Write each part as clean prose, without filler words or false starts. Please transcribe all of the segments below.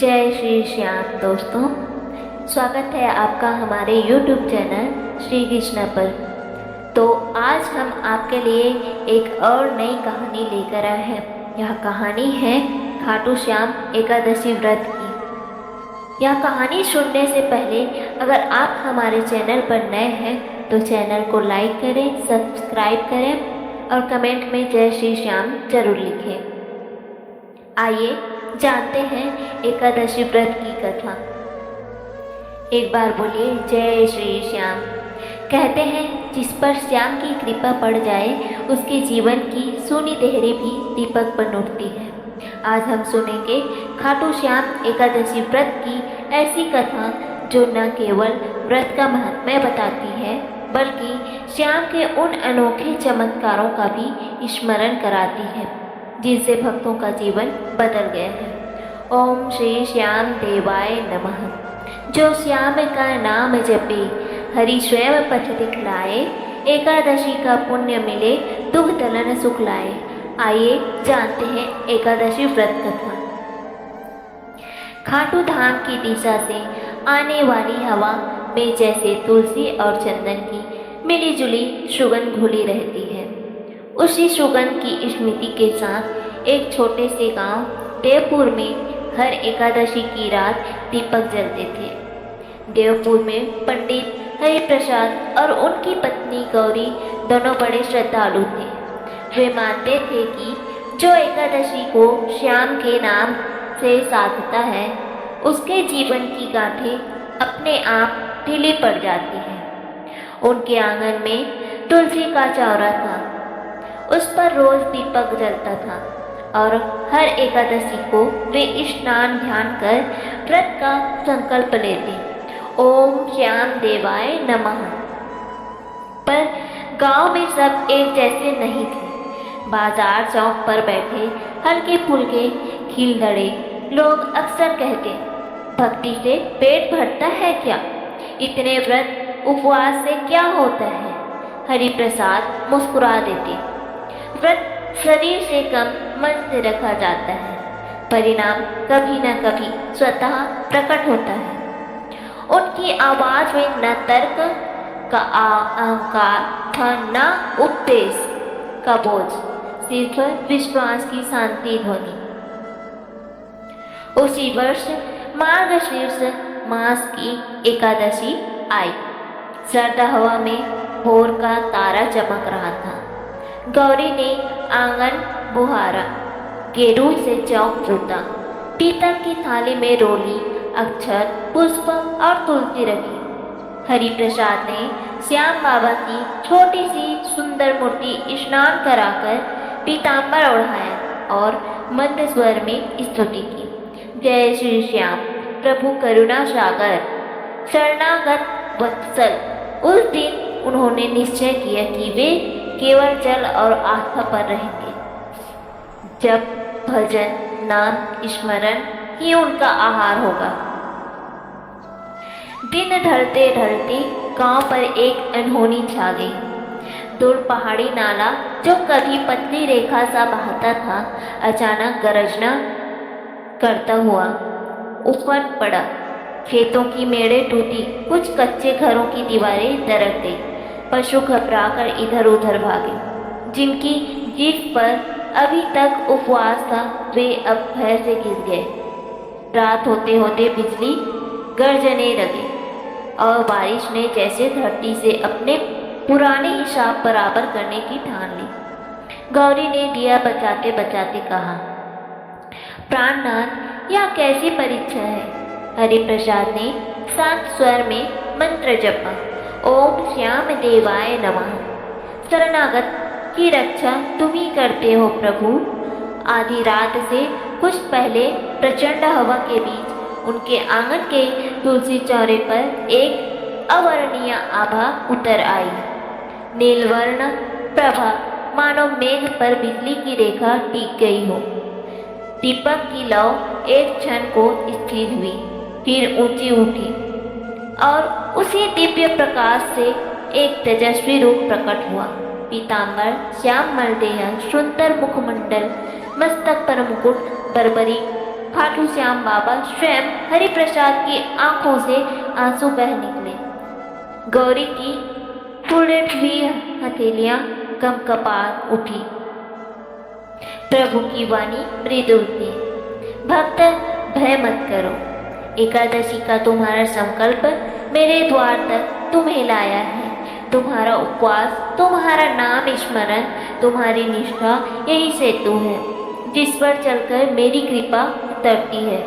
जय श्री श्याम दोस्तों, स्वागत है आपका हमारे YouTube चैनल श्री कृष्ण पर। तो आज हम आपके लिए एक और नई कहानी लेकर आए हैं। यह कहानी है खाटू श्याम एकादशी व्रत की। यह कहानी सुनने से पहले अगर आप हमारे चैनल पर नए हैं तो चैनल को लाइक करें, सब्सक्राइब करें और कमेंट में जय श्री श्याम जरूर लिखें। आइए जानते हैं एकादशी व्रत की कथा। एक बार बोलिए जय श्री श्याम। कहते हैं जिस पर श्याम की कृपा पड़ जाए उसके जीवन की सूनी देहरी भी दीपक बन उठती है। आज हम सुनेंगे खाटू श्याम एकादशी व्रत की ऐसी कथा जो न केवल व्रत का महत्व बताती है बल्कि श्याम के उन अनोखे चमत्कारों का भी स्मरण कराती है जिनसे भक्तों का जीवन बदल गया है। ओम श्री श्याम देवाय नमः। जो श्याम का नाम जपे हरि स्वयं पथ दिखलाए, एकादशी का पुण्य मिले दुख दलन सुख लाए। आइए जानते हैं एकादशी व्रत कथा। खाटू धाम की दिशा से आने वाली हवा में जैसे तुलसी और चंदन की मिलीजुली सुगंध घुली रहती है, उसी सुगंध की स्मृति के साथ एक छोटे से गांव देवपुर में हर एकादशी की रात दीपक जलते थे। देवपुर में पंडित हरिप्रसाद और उनकी पत्नी गौरी दोनों बड़े श्रद्धालु थे। वे मानते थे कि जो एकादशी को श्याम के नाम से साधता है उसके जीवन की गांठें अपने आप ढीली पड़ जाती हैं। उनके आंगन में तुलसी का चौरा था, उस पर रोज दीपक जलता था और हर एकादशी को वे स्नान ध्यान कर व्रत का संकल्प लेते, ओम श्याम देवाय नमः। पर गांव में सब एक जैसे नहीं थे। बाजार चौक पर बैठे हल्के फुल्के खिलधड़े लोग अक्सर कहते, भक्ति से पेट भरता है क्या? इतने व्रत उपवास से क्या होता है? हरिप्रसाद मुस्कुरा देते, व्रत शरीर से कम मन से रखा जाता है, परिणाम कभी न कभी स्वतः प्रकट होता है। उनकी आवाज में न तर्क का अहंकार था न उपदेश का बोझ, सिर्फ विश्वास की शांति ध्वनि। उसी वर्ष मार्गशीर्ष मास की एकादशी आई। सर्द हवा में भोर का तारा चमक रहा था। गौरी ने आंगन बुहारा, गेरू से चौक पोता, पीतल की थाली में रोली, अक्षर, पुष्प और तुलसी रखी। हरिप्रसाद ने श्याम बाबा की छोटी सी सुंदर मूर्ति स्नान कराकर पीतांबर ओढ़ाया और मंद स्वर में स्तुति की, जय श्री श्याम प्रभु करुणा सागर शरणागत वत्सल। उस दिन उन्होंने निश्चय किया कि वे केवल जल और आस्था पर रहेंगे। जब भजन नाम स्मरण ही उनका आहार होगा। दिन ढलते ढलते गांव पर एक अनहोनी छा गई। दूर पहाड़ी नाला जो कभी पतली रेखा सा बहता था अचानक गरजना करता हुआ उफन पड़ा। खेतों की मेड़ें टूटी, कुछ कच्चे घरों की दीवारें दरक गई। पशु घबराकर इधर उधर भागे। जिनकी जीभ पर अभी तक उपवास था वे अब भय से गिर गए। रात होते होते बिजली गरजने लगी और बारिश ने जैसे धरती से अपने पुराने हिसाब बराबर करने की ठान ली। गौरी ने दिया बचाते बचाते कहा, प्राणनाथ यह कैसी परीक्षा है? हरिप्रसाद ने शांत स्वर में मंत्र जपा, ओम श्याम देवाय नमः। शरणागत की रक्षा तुम ही करते हो प्रभु। आधी रात से कुछ पहले प्रचंड हवा के बीच उनके आंगन के तुलसी चौरे पर एक अवर्णनीय आभा उतर आई। नीलवर्ण प्रभा मानो मेघ पर बिजली की रेखा टिक गई हो। दीपक की लौ एक क्षण को स्थिर हुई, फिर ऊंची उठी और उसी दिव्य प्रकाश से एक तेजस्वी रूप प्रकट हुआ। पीतांबर श्याम मलदेह, सुंदर मुखमंडल, मस्तक पर मुकुट, बर्बरी खाटू श्याम बाबा स्वयं हरिप्रसाद की आंखों से आंसू बह निकले। गौरी की फूलट हुई हथेलियां कंपकपा उठी। प्रभु की वाणी मृदु थी। भक्त, भय मत करो। एकादशी का तुम्हारा संकल्प मेरे द्वार तक तुम्हें लाया है। तुम्हारा उपवास, तुम्हारा नाम स्मरण, तुम्हारी निष्ठा यही सेतु है जिस पर चलकर मेरी कृपा उतरती है।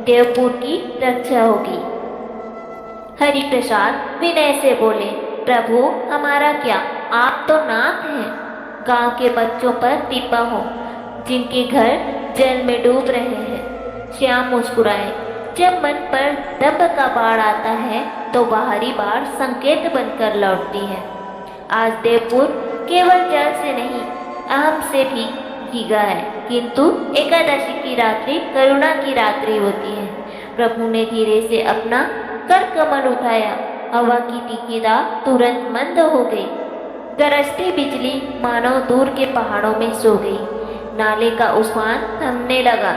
देवपुर की रक्षा होगी। हरिप्रसाद विनय से बोले, प्रभु हमारा क्या, आप तो नाथ हैं। गांव के बच्चों पर कृपा हो जिनके घर जल में डूब रहे हैं। श्याम मुस्कुराए। जब मन पर दंभ का बाढ़ आता है तो बाहरी बाढ़ संकेत बनकर लौटती है। आज देवपुर केवल जल से नहीं, अहम से भी भीगा है, किंतु एकादशी की रात्रि करुणा की रात्रि होती है। प्रभु ने धीरे से अपना कर कमल उठाया। हवा की तीखी दाग तुरंत मंद हो गई। गरजती बिजली मानो दूर के पहाड़ों में सो गई। नाले का उफान थमने लगा,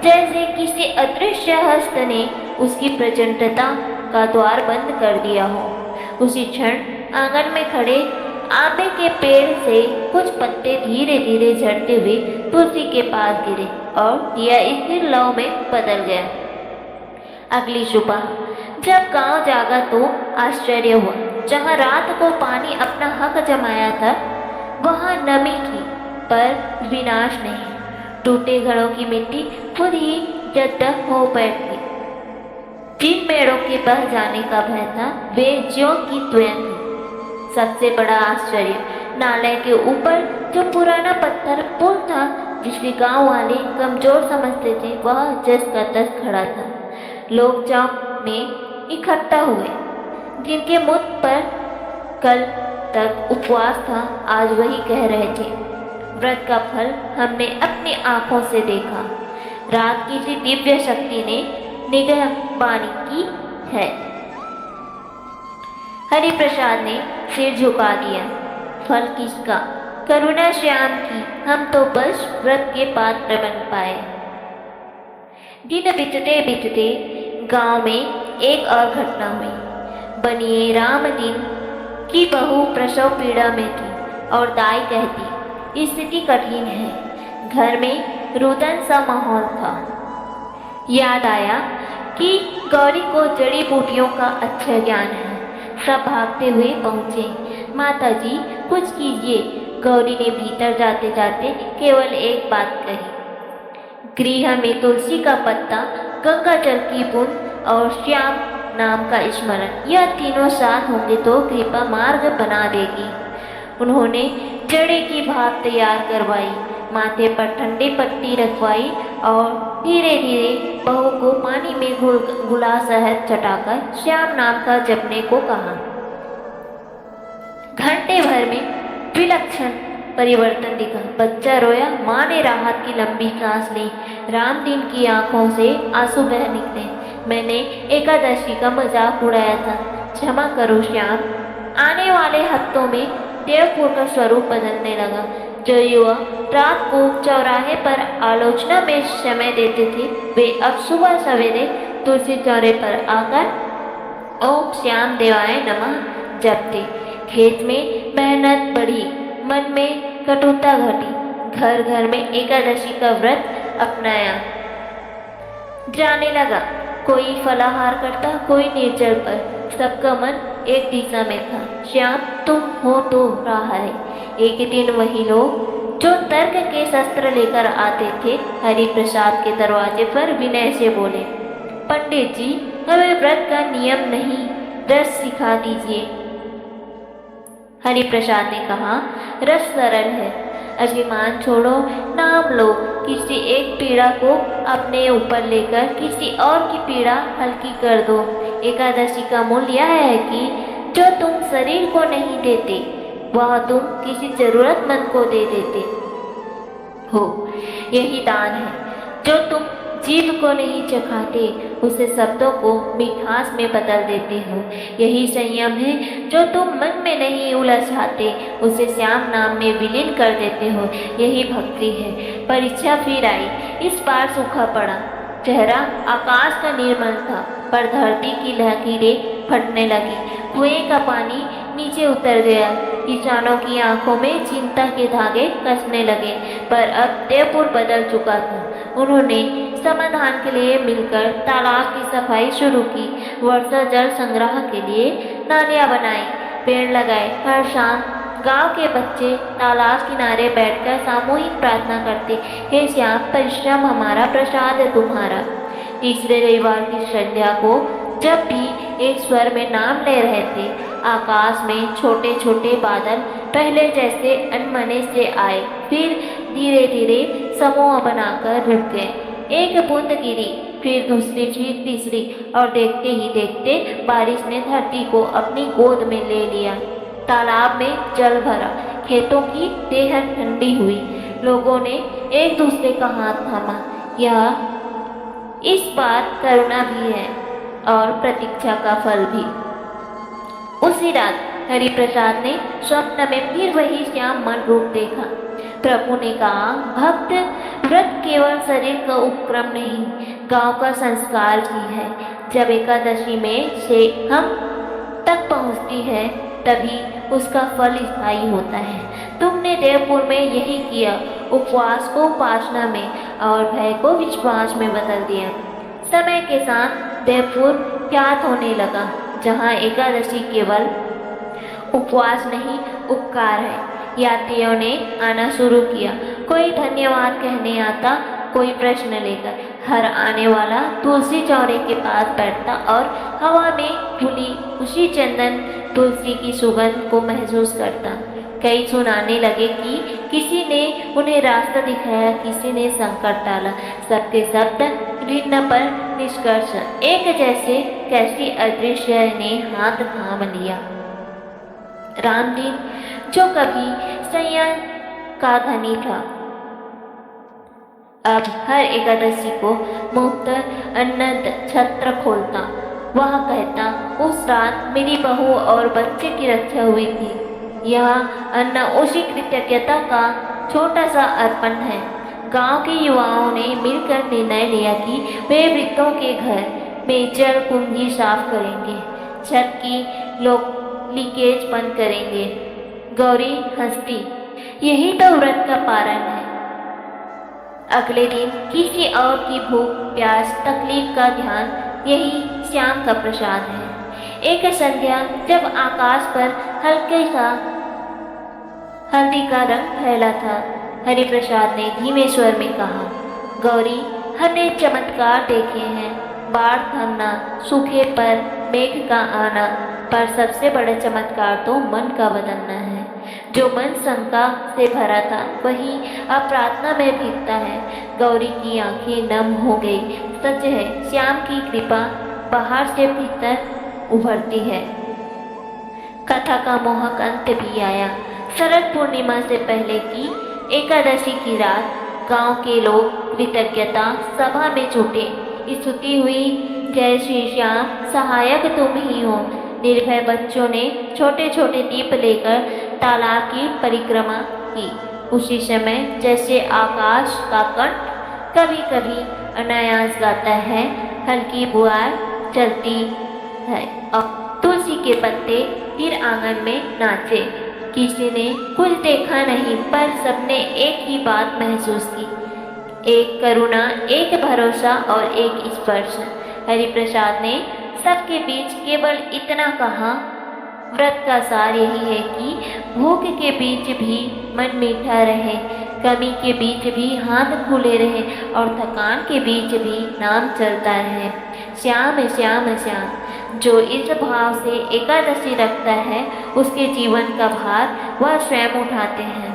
जैसे किसी अदृश्य हस्त ने उसकी प्रचंडता का द्वार बंद कर दिया हो। उसी क्षण आंगन में खड़े आंबे के पेड़ से कुछ पत्ते धीरे धीरे झड़ते हुए तुलसी के पास गिरे और दिया स्थिर लौ में बदल गया। अगली सुबह जब गांव जागा तो आश्चर्य हुआ। जहां रात को पानी अपना हक जमाया था वहां नमी थी, पर विनाश नहीं। टूटे घरों की मिट्टी खुद ही जद्दह हो बैठी। जिन पेड़ों के बह जाने का भय था वे ज्यों की त्यों थी। सबसे बड़ा आश्चर्य नाले के ऊपर जो पुराना पत्थर पुल था जिसे गांव वाले कमजोर समझते थे वह जस का तस खड़ा था। लोग चौक में इकट्ठा हुए। जिनके मुख पर कल तक उपवास था आज वही कह रहे थे, व्रत का फल हमने अपनी आंखों से देखा। रात की सी दिव्य शक्ति ने निगहबानी की है। हरिप्रसाद ने सिर झुका दिया। फल किसका? करुणा श्याम की। हम तो बस व्रत के पात्र बन पाए। दिन बीतते बीतते गांव में एक और घटना हुई। बनिए राम दिन की बहू प्रसव पीड़ा में थी और दाई कहती स्थिति कठिन है। घर में रुदन सा माहौल था। याद आया कि गौरी को जड़ी बूटियों का अच्छा ज्ञान है। सब भागते हुए पहुँचे। माता जी कुछ कीजिए। गौरी ने भीतर जाते जाते केवल एक बात कही, गृह में तुलसी का पत्ता, गंगा जल की बूंद और श्याम नाम का स्मरण, यह तीनों साथ होंगे तो कृपा मार्ग बना देगी। उन्होंने जड़े की भाप तैयार करवाई, माथे पर ठंडी पट्टी रखवाई और धीरे धीरे बहू को पानी में गुला शहद चटाकर श्याम नाम का जपने को कहा। घंटे भर में विलक्षण परिवर्तन दिखा। बच्चा रोया, माँ ने राहत की लंबी सांस ली। राम दिन की आंखों से आंसू बह निकले। मैंने एकादशी का मजाक उड़ाया था, क्षमा करो श्याम। आने वाले हफ्तों में देवपुर का स्वरूप बदलने लगा। जो युवा रात को चौराहे पर आलोचना में समय देते थे वे अब सुबह सवेरे तुलसी चौरे पर आकर ओम श्याम देवाय नमः जपते। खेत में मेहनत बढ़ी, मन में कटुता घटी। घर घर में एकादशी का व्रत अपनाया जाने लगा। कोई फलाहार करता, कोई निर्जल पर। सबका मन एक दिशा में था, श्याम तुम हो तो रहा है। एक दिन वही लोग जो तर्क के शस्त्र लेकर आते थे हरिप्रसाद के दरवाजे पर विनय से बोले, पंडित जी हमें व्रत का नियम नहीं, रस सिखा दीजिए। हरिप्रसाद ने कहा, रस सरल है, अभिमान छोड़ो, नाम लो। किसी एक पीड़ा को अपने ऊपर लेकर किसी और की पीड़ा हल्की कर दो। एकादशी का मूल्य यह है कि जो तुम शरीर को नहीं देते वह तुम किसी जरूरतमंद को दे देते हो। यही दान है। जो तुम जीभ को नहीं चखाते उसे शब्दों को मिठास में बदल देते हो। यही संयम है। जो तुम मन में नहीं उलझाते उसे श्याम नाम में विलीन कर देते हो। यही भक्ति है। परीक्षा फिर आई। इस बार सूखा पड़ा। चेहरा आकाश का निर्मल था, पर धरती की लकीरें फटने लगी। कुएं का पानी नीचे उतर गया। किसानों की आंखों में चिंता के धागे कसने लगे, पर अब देवपुर बदल चुका था। उन्होंने समाधान के लिए मिलकर तालाब की सफाई शुरू की, वर्षा जल संग्रह के लिए नालियां बनाई, पेड़ लगाए। हर शाम गांव के बच्चे तालाब किनारे बैठकर सामूहिक प्रार्थना करते, हे श्याम, परिश्रम हमारा, प्रसाद है तुम्हारा। तीसरे रविवार की संध्या को जब भी एक स्वर में नाम ले रहे थे, आकाश में छोटे छोटे बादल पहले जैसे अनमने से आए, फिर धीरे धीरे समूह बनाकर रुक गए। एक बूंद गिरी, फिर दूसरी, फिर तीसरी, और देखते ही देखते बारिश ने धरती को अपनी गोद में ले लिया। तालाब में जल भरा, खेतों की सेहत ठंडी हुई। लोगों ने एक दूसरे का हाथ थामा। यह इस बार करुणा भी है और प्रतीक्षा का फल भी। उसी रात हरिप्रसाद ने स्वप्न में फिर वही श्याम मन रूप देखा। प्रभु ने कहा, भक्त, व्रत केवल शरीर का उपक्रम नहीं, गांव का संस्कार भी है। जब एकादशी में से हम तक पहुंचती है, तभी उसका फल स्थायी होता है। तुमने देवपुर में यही किया, उपवास को उपासना में और भय को विश्वास में बदल दिया। समय के साथ देवपुर ख्यात होने लगा, जहाँ एकादशी केवल उपवास नहीं, उपकार है। यात्रियों ने आना शुरू किया, कोई धन्यवाद कहने आता, कोई प्रश्न लेकर। हर आने वाला तुलसी चौरे के पास बैठता और हवा में खुली उसी चंदन तुलसी की सुगंध को महसूस करता। कई सुनाने लगे कि किसी ने उन्हें रास्ता दिखाया, किसी ने संकट टाला। सबके शब्द भिन्न पर निष्कर्ष एक जैसे। कैसी अदृश्य ने हाथ थाम लिया। रामदीन, जो कभी संयम का धनी था, अब हर एकादशी को मुक्त अन्न छत्र खोलता। वह कहता, उस रात मेरी बहू और बच्चे की रक्षा हुई थी। यह अन्न उसी कृतज्ञता का छोटा सा अर्पण है। गांव के युवाओं ने मिलकर निर्णय लिया कि वे वृद्धों के घर में जल कुंजी साफ करेंगे, छत की लीकेज बंद करेंगे। गौरी हंसती, यही तो व्रत का पारण है। अगले दिन किसी और की भूख, प्यास, तकलीफ का ध्यान, यही श्याम का प्रसाद है। एक संध्या जब आकाश पर हल्के सा हल्दी का रंग फैला था, हरिप्रसाद ने धीमे स्वर में कहा, गौरी, हमने चमत्कार देखे हैं, बाढ़ थमना, सूखे पर मेघ का आना, पर सबसे बड़ा चमत्कार तो मन का बदलना है। जो मन शंका से भरा था, वही अब प्रार्थना में भीगता है। गौरी की आंखें नम हो गई। सच है, श्याम की कृपा बाहर से भीतर उभरती है। कथा का मोहक अंत भी आया। शरद पूर्णिमा से पहले की एकादशी की रात गांव के लोग कृतज्ञता सभा में जुटे। स्तुति हुई, जय श्री श्याम, सहायक तुम ही हो। निर्भय बच्चों ने छोटे छोटे दीप लेकर तालाब की परिक्रमा की। उसी समय जैसे आकाश का कंठ कभी कभी अनायास गाता है, हल्की बुआर चलती है और तुलसी के पत्ते फिर आंगन में नाचे। किसी ने कुछ देखा नहीं, पर सबने एक ही बात महसूस की, एक करुणा, एक भरोसा और एक स्पर्श। हरिप्रसाद ने सबके बीच केवल इतना कहा, व्रत का सार यही है कि भूख के बीच भी मन मीठा रहे, कमी के बीच भी हाथ खुले रहे और थकान के बीच भी नाम चलता रहे। श्याम श्याम श्याम। जो इस भाव से एकादशी रखता है, उसके जीवन का भार वह स्वयं उठाते हैं।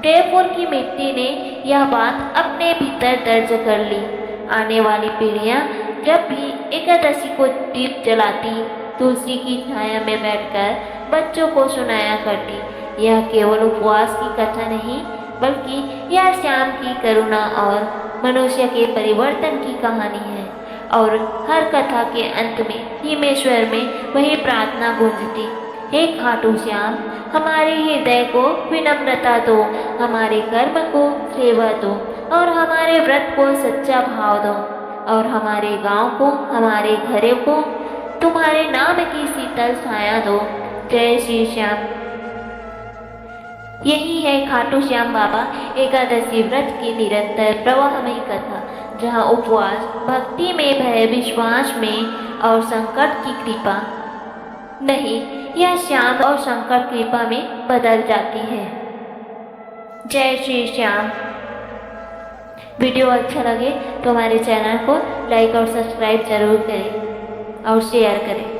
देवपुर की मिट्टी ने यह बात अपने भीतर दर्ज कर ली। आने वाली पीढ़ियां जब भी एकादशी को दीप जलाती, तुलसी की छाया में बैठकर बच्चों को सुनाया करती। यह केवल उपवास की कथा नहीं, बल्कि यह श्याम की करुणा और मनुष्य के परिवर्तन की कहानी है। और हर कथा के अंत में हिमेश्वर में वही प्रार्थना गूंजती, हे खाटू श्याम, हमारे हृदय को विनम्रता दो, हमारे कर्म को सेवा दो और हमारे व्रत को सच्चा भाव दो। और हमारे गांव को, हमारे घरों को तुम्हारे नाम की शीतल छाया दो। जय श्री श्याम। यही है खाटू श्याम बाबा एकादशी व्रत की निरंतर प्रवाहमयी कथा, जहाँ उपवास भक्ति में, भय विश्वास में और संकट की कृपा नहीं, यह श्याम और शंकर कृपा में बदल जाती है। जय श्री श्याम। वीडियो अच्छा लगे तो हमारे चैनल को लाइक और सब्सक्राइब जरूर करें और शेयर करें।